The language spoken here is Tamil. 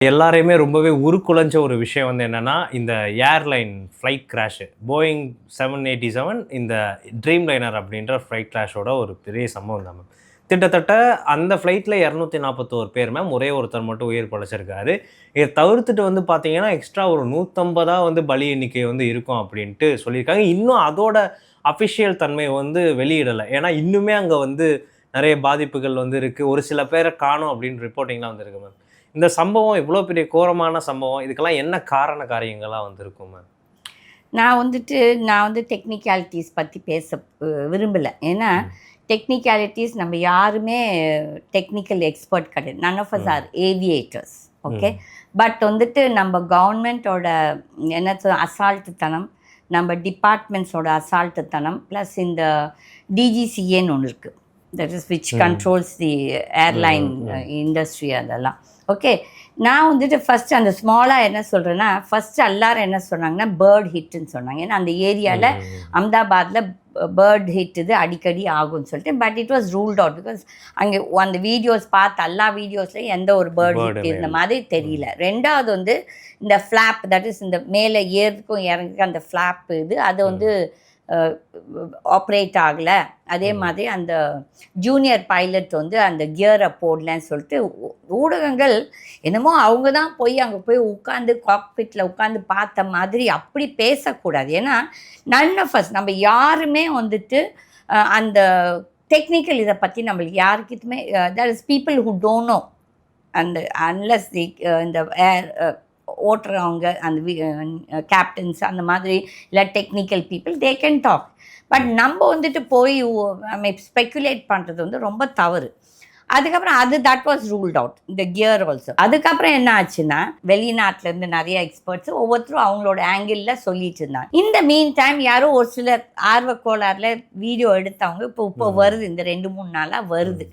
எல்லாரையுமே ரொம்பவே உருக்குலைஞ்ச ஒரு விஷயம் வந்து என்னன்னா, இந்த ஏர்லைன் ஃப்ளைட் கிராஷ். போயிங் 787 இந்த ட்ரீம் லைனர் அப்படின்ற ஃப்ளைட் கிராஷோட ஒரு பெரிய சம்பவம் தான் மேம். கிட்டத்தட்ட அந்த ஃப்ளைட்ல 241 பேர் மேம். ஒரே ஒருத்தர் மட்டும் உயிர் பிழைச்சிருக்காரு. இத தவிர்த்துட்டு வந்து பார்த்தீங்கன்னா, எக்ஸ்ட்ரா ஒரு 150 வந்து பலி எண்ணிக்கை வந்து இருக்கும் அப்படின்ட்டு சொல்லியிருக்காங்க. இன்னும் அதோட அஃபிஷியல் தன்மை வந்து வெளியிடல. ஏன்னா, இன்னுமே அங்க வந்து நெறைய பாதிப்புகள் வந்து இருக்கு. ஒரு சில பேர காணோம் அப்படின்னு ரிப்போர்ட்டிங்லாம் வந்திருக்கு மேம். இந்த சம்பவம் இவ்வளோ பெரிய கோரமான சம்பவம். இதுக்கெல்லாம் என்ன காரண காரியங்களா வந்திருக்கும் மேம்? நான் வந்து டெக்னிக்காலிட்டீஸ் பத்தி பேச விரும்பல. ஏன்னா, டெக்னிக்காலிட்டீஸ் நம்ம யாருமே டெக்னிக்கல் எக்ஸ்பர்ட் கிடையாது. None of us are aviators. Okay. But வந்துட்டு நம்ம கவர்மெண்ட்டோட என்ன அசால்ட்டுத்தனம், நம்ம டிபார்ட்மெண்ட்ஸோட அசால்ட்டுத்தனம், ப்ளஸ் இந்த டிஜிசிஏன்னு ஒண்ணு இருக்கு. That is which controls the airline industry அதெல்லாம். ஓகே. நான் வந்துட்டு ஃபஸ்ட்டு அந்த ஸ்மாலாக என்ன சொல்கிறேன்னா, ஃபஸ்ட்டு எல்லாரும் என்ன சொன்னாங்கன்னா, பேர்ட் ஹிட்டுன்னு சொன்னாங்க. ஏன்னா அந்த ஏரியாவில் அஹமதாபாத்தில் பேர்ட் ஹிட் இது அடிக்கடி ஆகும்னு சொல்லிட்டு. But it was ruled out because அங்கே அந்த வீடியோஸ் பார்த்து எல்லா வீடியோஸ்லையும் எந்த ஒரு பேர்ட் ஹிட் இருந்த மாதிரி தெரியல. ரெண்டாவது வந்து இந்த ஃப்ளாப், தட் இஸ் இந்த மேலே ஏறுக்கும் இறங்குக்கு அந்த ஃப்ளாப் இது அது வந்து ஆப்ரேட் ஆகலை. அதே மாதிரி அந்த ஜூனியர் பைலட் வந்து அந்த கியரை போடலன்னு சொல்லிட்டு ஊடகங்கள் என்னமோ அவங்க தான் அங்கே போய் உட்காந்து காக்பிட்டில் உட்காந்து பார்த்த மாதிரி அப்படி பேசக்கூடாது. ஏன்னா நன் ஆஃப் அஸ் நம்ம யாருமே வந்துட்டு அந்த டெக்னிக்கல் இதை பற்றி நம்மளுக்கு யாருக்கிட்டுமே that is people who don't know அந்த அன்லஸ் தி இந்த ஓட்டுறவங்க அந்த கேப்டன்ஸ் அந்த மாதிரி இல்லை technical people they can talk. But நம்ம வந்துட்டு போய் நம்ம ஸ்பெக்குலேட் பண்ணுறது வந்து ரொம்ப தவறு. அதுக்கப்புறம் தட் வாஸ் ரூல்ட் அவுட் இந்த கியர் ஆல்சோ. அதுக்கப்புறம் என்ன ஆச்சுன்னா, வெளிநாட்டிலேருந்து நிறைய எக்ஸ்பர்ட்ஸ் ஒவ்வொருத்தரும் அவங்களோட ஆங்கிளில் சொல்லிட்டு இருந்தாங்க. இந்த மீன் டைம் யாரோ ஒரு சிலர் ஆர்வ கோளாறுல வீடியோ எடுத்தவங்க இப்போ வருது, இந்த 2-3 நாளாக வருது.